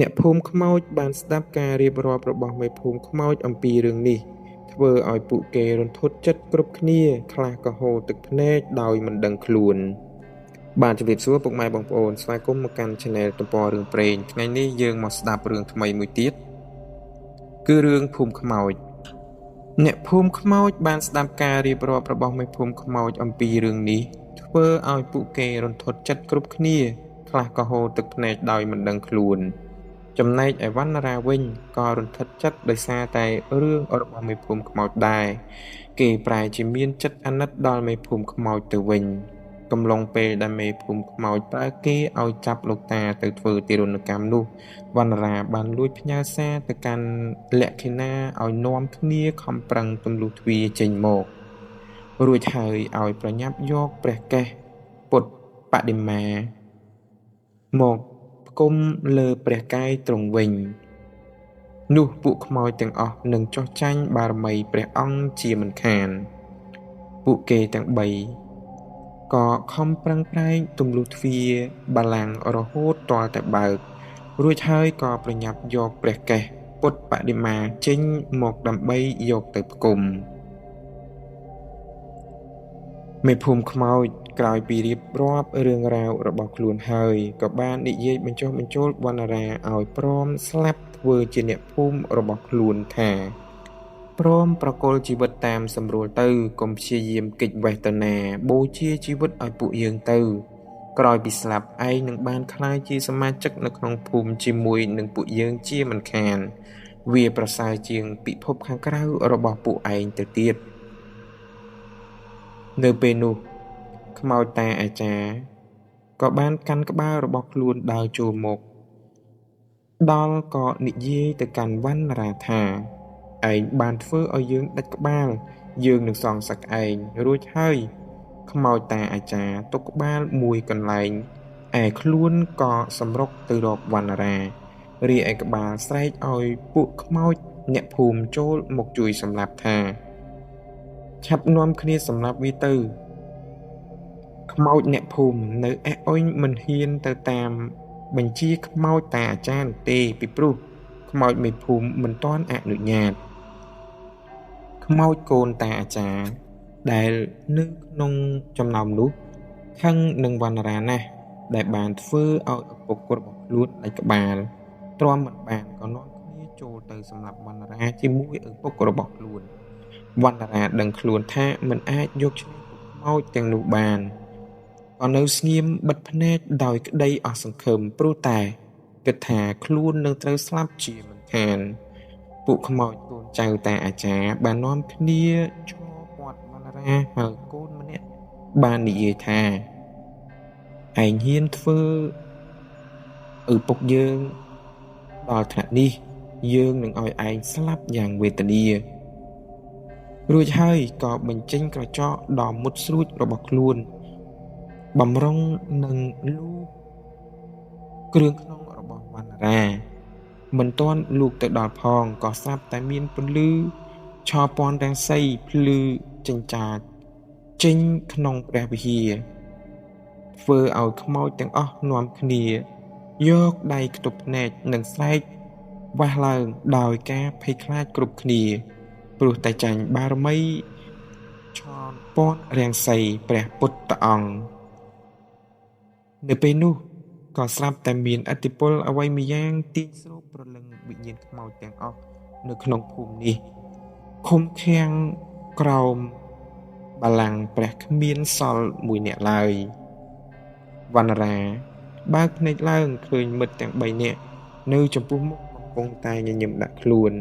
អ្នកភូមិខ្មោចបានស្ដាប់ការរៀបរាប់របស់មេភូមិខ្មោចអំពីរឿងនេះធ្វើឲ្យពួកគេរន្ធត់ចិត្តគ្រប់គ្នាខ្លះក៏ហូរទឹកភ្នែកដោយមិនដឹងខ្លួនបាទជម្រាបសួរពុកម៉ែបងប្អូនស្វាគមន៍មកកាន់ Channel ទំព័ររឿងព្រេងថ្ងៃនេះយើងមកស្ដាប់រឿងថ្មីមួយទៀតគឺរឿងភូមិខ្មោចអ្នកភូមិខ្មោចបានស្ដាប់ការរៀបរាប់របស់មេភូមិខ្មោចអំពីរឿងនេះធ្វើឲ្យពួកគេរន្ធត់ចិត្តគ្រប់គ្នាខ្លះក៏ហូរទឹកភ្នែកដោយមិនដឹងខ្លួនចំណែកឯវណ្ណរាវិញក៏រន្ធត់ចិត្តដោយសារតែរឿងរបស់មេភូមិខ្មោចដែរគេប្រែជាមានចិត្តអាណិតដល់មេភូមិខ្មោចទៅវិញកំឡុងពេលដែលមេភូមិខ្មោចប្រើគេឲ្យចាប់លោកតាទៅធ្វើទារុណកម្មនោះវណ្ណរាបានលួចផ្ញើសារទៅកាន់លក្ខិណាឲ្យនាំគ្នាខំប្រឹងទម្លុះទ្វារចេញមករួចហើយឲ្យប្រញាប់យកព្រះកេសពុទ្ធបដិមាមកផ្គុំលើព្រះកាយទ្រង់វិញនោះពួកខ្មោចទាំងអស់នឹងចោះចាញ់បារមីព្រះអង្គជាមិនខានពួកគេទាំង3ក៏ខំប្រឹងប្រែងទម្លុះទ្វារបល្ល័ង្ករហូតទាល់តែបើករួចហើយក៏ប្រញាប់យកព្រះកេសពុទ្ធបដិមាចេញមកដើម្បីយកទៅផ្គុំមេភូមិខ្មោចក្រោយពីរៀបរាប់រឿងរ៉ាវរបស់ខ្លួនហើយក៏បាននិយាយបញ្ចុះបញ្ចូលវណ្ណរាឲ្យព្រមស្លាប់ធ្វើជាអ្នកភូមិរបស់ខ្លួនថាព្រមប្រគល់ជីវិតតាមសម្រួលទៅកុំព្យាយាមគេចវេទនាបូជាជីវិតឲ្យពួកយើងទៅក្រោយពីស្លាប់ឯងនឹងបានក្លាយជាសមាជិកនៅក្នុងភូមិជាមួយនឹងពួកយើងជាមិនខានវាប្រសើរជាងពិភពខាងក្រៅរបស់ពួកឯងទៅទៀតនៅពេលនោះខ្មោចតាអាចារ្យក៏បានកាន់ក្បាលរបស់ខ្លួនដើរចូលមកដល់ក៏និយាយទៅកាន់វណ្ណរាថាឯងបានធ្វើឲ្យយើងដាច់ក្បាលយើងនឹងសងសឹកឯងរួចហើយខ្មោចតាអាចារ្យទុកក្បាលមួយកន្លែងឯខ្លួនក៏សម្រុកទៅរកវណ្ណរារីឯក្បាលស្រែកឲ្យពួកខ្មោចអ្នកភូមិចូលមកជួយសម្លាប់ថាឆាប់នាំគ្នាសម្លាប់វាទៅខ្មោចអ្នកភូមិនៅអេះអុញមិនហ៊ានទៅតាមបញ្ជាខ្មោចតាអាចារ្យទេពីព្រោះខ្មោចមេភូមិមិនទាន់អនុញ្ញាតខ្មោចកូនតាអាចារ្យដែលនៅក្នុងចំណោមនោះខឹងនឹងវណ្ណរាណាស់ដែលបានធ្វើឲ្យឪពុករបស់ខ្លួនដាច់ក្បាលទ្រាំមិនបានក៏នាំគ្នាចូលទៅសម្លាប់វណ្ណរាជាមួយឪពុករបស់ខ្លួនវណ្ណរាដឹងខ្លួនថាមិនអាចយកឈ្នះខ្មោចទាំងនោះបានក៏នៅស្ងៀមបិទភ្នែកដោយក្តីអស់សង្ឃឹមព្រោះតែគិតថាខ្លួននឹងត្រូវស្លាប់ជាមិនខានពួកខ្មោចកូនចៅតាអាចារ្យបាននាំគ្នាឈរពាត់វណ្ណរាហើយកូនម្នាក់បាននិយាយថាឯងហ៊ានធ្វើឪពុកយើងដល់ថ្នាក់នេះយើងនឹងឲ្យឯងស្លាប់យ៉ាងវេទនារួចហើយក៏បញ្ចេញក្រចកដ៏មុតស្រួចរបស់ខ្លួនបំរុងនឹងលូកគ្រឿងក្នុងរបស់វណ្ណរាមិនទាន់លូកទៅដល់ផងក៏ស្រាប់តែមានពន្លឺឆោពាន់រាំងសីភ្លឺចិញ្ចាចចេញក្នុងព្រះវិហារធ្វើឲ្យខ្មោចទាំងអស់នាំគ្នាយកដៃខ្ទប់ភ្នែកនិងស្រែកវ៉ះឡើងដោយការភ័យខ្លាចគ្រប់គ្នាព្រោះតែចាញ់បារមីឆោពាន់រាំងសីព្រះពុទ្ធអង្គនៅពេលនោះក៏ស្រាប់តែមានឥទ្ធិពលអ្វីម្យ៉ាងទាញស្រូបប្រលឹងវិញ្ញាណខ្មោចទាំងអស់នៅក្នុងភូមិនេះឃុំឃាំងក្រោមបល្ល័ង្កព្រះគ្មានសល់មួយអ្នកឡើយវណ្ណរាបើកភ្នែកឡើងឃើញមិត្តទាំង3នាក់នៅចំពោះមុខកំពុងតែញញឹមដាក់ខ្លួន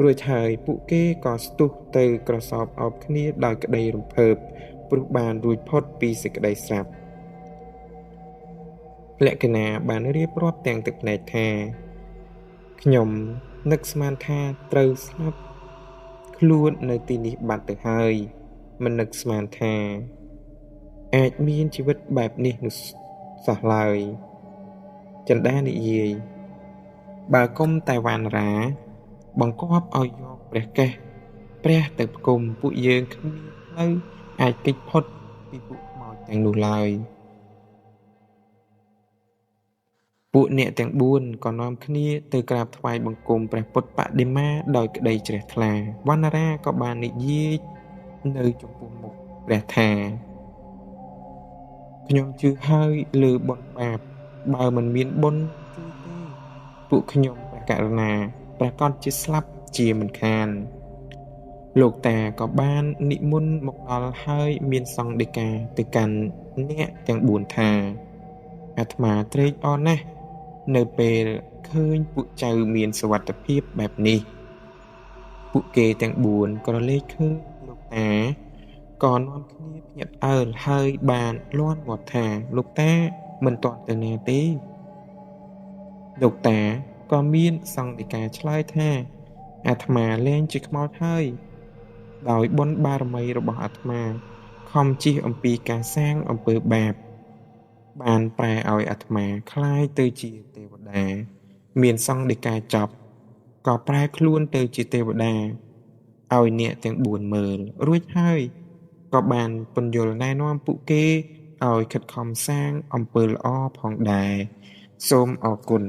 រួចហើយពួកគេក៏ស្ទុះទៅក្រសោបអោបគ្នាដោយក្តីរំភើបព្រោះបានរួចផុតពីសេចក្តីស្រាប់លក្ខណៈបានរៀបរាប់ទាំងទឹកភ្នែកថាខ្ញុំនឹកស្មានថាត្រូវស្លាប់ខ្លួននៅទីនេះបាត់ទៅហើយមិននឹកស្មានថាអាចមានជីវិតបែបនេះនោះសោះឡើយចិន្តានិយាយបើគុំតែវណ្ណរាបង្គាប់ឲ្យយកព្រះកេសព្រះទៅផ្គុំពួកយើងគ្មានផ្លូវអាចគេចផុតពីពួកខ្មោចទាំងនោះឡើយ ពួកអ្នកទាំង4ក៏នាំគ្នាទៅក្រាបថ្វាយបង្គំព្រះពុទ្ធបដិមាដោយក្តីជ្រះថ្លា វណ្ណារាក៏បាននិយាយនៅចំពោះមុខព្រះថា ខ្ញុំជឿហើយលើបុណ្យបាប បើមិនមានបុណ្យជួយទេ ពួកខ្ញុំព្រះករុណាប្រកាសជាស្លាប់ជាមិនខាន លោកតាក៏បាននិមន្តមកដល់ហើយមានសង្ឃដីកាទៅកាន់អ្នកទាំង4ថា អាត្មាត្រេកអរណាស់នៅពេលឃើញពួកចៅមានសុវត្ថិភាពបែបនេះ ពួកគេទាំង4ក៏រលែកឃើញលោកតាក៏នាំគ្នាភ្ញាក់ផ្អើលហើយបានលាន់មាត់ថា លោកតាមិនទាន់ទៅណាទេ លោកតាក៏មានសង្ឃដីកាឆ្លើយថា អាត្មាលែងជាខ្មោចហើយ ដោយបុណ្យបារមីរបស់អាត្មាខំជៀសអំពីការសាងអំពើបាប បានប្រែឲ្យអាត្មាคล้ายទៅជាទេវតា មានសង្ឃដីកាចប់ក៏ប្រែខ្លួនទៅជាទេវតាឲ្យអ្នកទាំង4មើល រួចហើយក៏បានពន្យល់ណែនាំពួកគេឲ្យខិតខំសាងអំពើល្អផងដែរ សូមអរគុណ